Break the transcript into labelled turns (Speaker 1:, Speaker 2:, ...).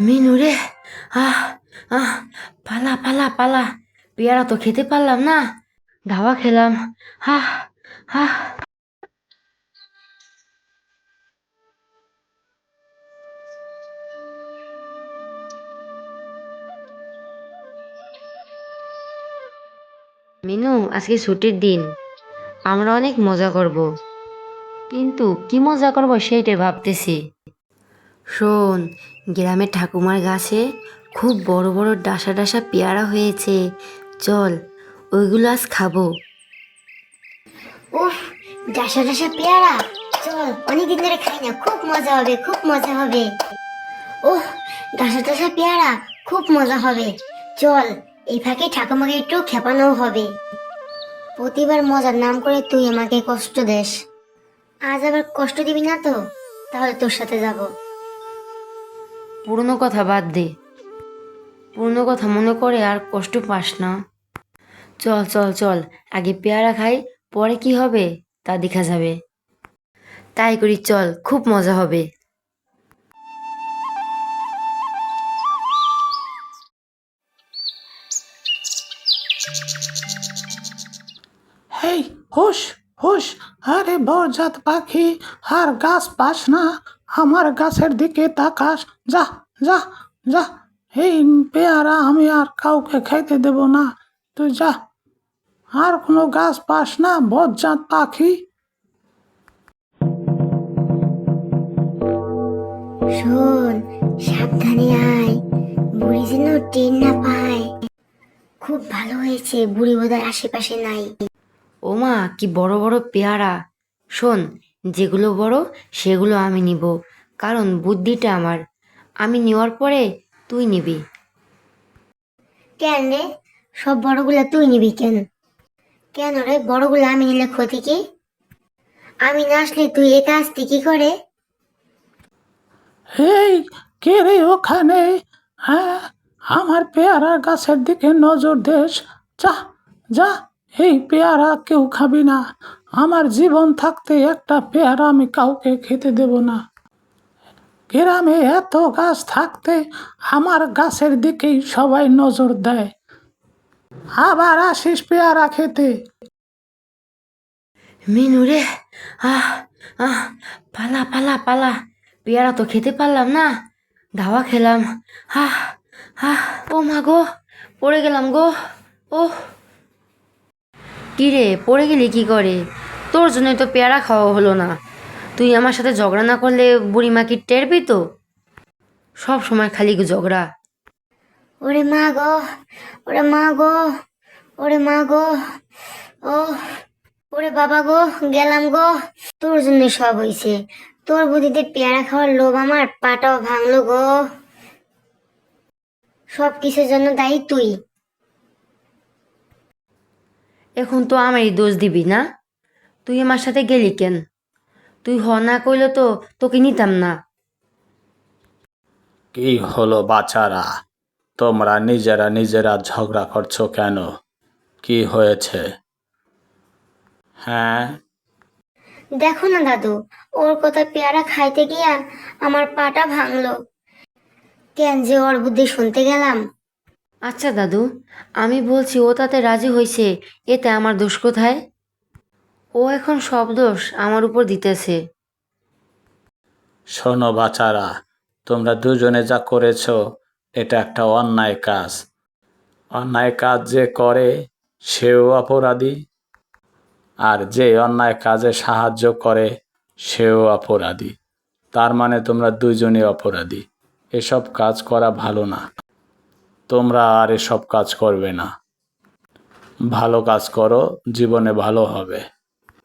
Speaker 1: মিনু রে, আহ আহ পালা পালা পালা, পেয়ারা তো খেতে পারলাম না, ধাওয়া খেলাম। আহ আহ মিনু, আজকে ছুটির দিন, আমরা অনেক মজা করব, কিন্তু কি মজা করব সেইটাই ভাবতেছি। শোন, গ্রামে ঠাকুমার গাছে খুব বড় বড় ডাসা ডাসা পেয়ারা হয়েছে, চল ওইগুলো আজ খাবো।
Speaker 2: উফ, ডাসা ডাসা পেয়ারা, চল অনেকদিন ধরে খাই না, খুব মজা হবে, খুব মজা হবে। ওহ, ডাসা ডাসা পেয়ারা, খুব মজা হবে। চল, এই ফাঁকে ঠাকুমাকে একটু খেপানো হবে। প্রতিবার মজার নাম করে তুই আমাকে কষ্ট দেস, আজ আবার কষ্ট দিবি না তো? তাহলে তোর সাথে যাব।
Speaker 1: পুরনো কথা বাদ দে, পুরনো কথা মনে করে আর কষ্ট পাস না। চল চল চল, আগে পেয়ারা খাই, পরে কি হবে তা দেখা যাবে। তাই করি, চল, খুব মজা হবে।
Speaker 3: হেই, হুশ হুশ, আরে বরজাত পাখি, আর গাছ পাস না, আমার গাছের দিকে তাকাস। যা যা যা, এই পেয়ারা আমি আর কাউকে খাইতে দেব না, তুই যা। আর কোনো গাছ পাস না, বজ্জাত পাখি।
Speaker 2: শোন, সাবধানে আয়, বুড়ি যেন টের না পায়। খুব ভালো হয়েছে, বুড়ি বোধহয় আশেপাশে নাই।
Speaker 1: ও মা, কি বড় বড় পেয়ারা! শোন, যেগুলো বড় সেগুলো আমি নিব, কারণ বুদ্ধিটা আমার, আমি নেওয়ার পরে তুই নিবি।
Speaker 2: কেন রে, সব বড়গুলা তুই নিবি কেন? কেন রে, বড়গুলা আমি নিলে ক্ষতি কি? আমি না আসলে তুই একা আসতি কি করে?
Speaker 3: এই, কে রে ওখানে? হ্যাঁ, আমার পেয়ারা গাছের দিকে নজর দেশ। যা যা, এই পেয়ারা কেউ খাবি না, আমার জীবন থাকতে একটা পেয়ারা আমি কাউকে খেতে দেব না। গ্রামে এত গাছ থাকতে আমার গাছের দিকেই সবাই নজর দেয়, আবার আসিস পেয়ারা খেতে।
Speaker 1: মিনু রে, আহ আহ পালা পালা পালা, পেয়ারা তো খেতে পারলাম না, ধাওয়া খেলাম। আহ আহ ও মা গো, পড়ে গেলাম গো। ওহ, কি রে, পড়ে গেলি কি করে? তোর জন্যই তো পেয়ারা খাওয়া হলো না। তুই আমার সাথে ঝগড়া না করলে বুড়িমা কি টের পেত? সব সময় খালি ঝগড়া।
Speaker 2: ওরে মা গো, ওরে মা গো, ওরে মা গো, ও, ওরে বাবা গো, গেলাম গো। তোর জন্য সব হইছে, তোর বুদ্ধিতে পেয়ারা খাওয়ার লোভ আমার পাটাও ভাঙলো গো। সব কিছুর জন্য দায়ী তুই।
Speaker 1: এখন তো আমারই দোষ দিবি না? তুই আমার সাথে গেলি কেন? তুই হ না কইলে তো তোকে নিতাম না।
Speaker 4: কি হলো বাচারা, তোমরা নিজেরা নিজেরা ঝগড়া করছো কেন? কি হয়েছে? হ্যাঁ,
Speaker 2: দেখো না দাদু, ওর কথা পেয়ারা খাইতে গিয়া আমার পাটা ভাঙলো। কেন যে ওর বুদ্ধি শুনতে গেলাম।
Speaker 1: আচ্ছা দাদু, আমি বলছি ও তাতে রাজি হয়েছে, এতে আমার দোষ কোথায়? ও এখন সব দোষ আমার উপর দিতেছে।
Speaker 4: শোনো বাচারা, তোমরা দুজনে যা করেছো এটা একটা অন্যায় কাজ। অন্যায় কাজ যে করে সেও অপরাধী, আর যে অন্যায় কাজে সাহায্য করে সেও অপরাধী। তার মানে তোমরা দুজনই অপরাধী। এসব কাজ করা ভালো না, তোমরা আর এসব কাজ করবে না। ভালো কাজ করো, জীবনে ভালো হবে।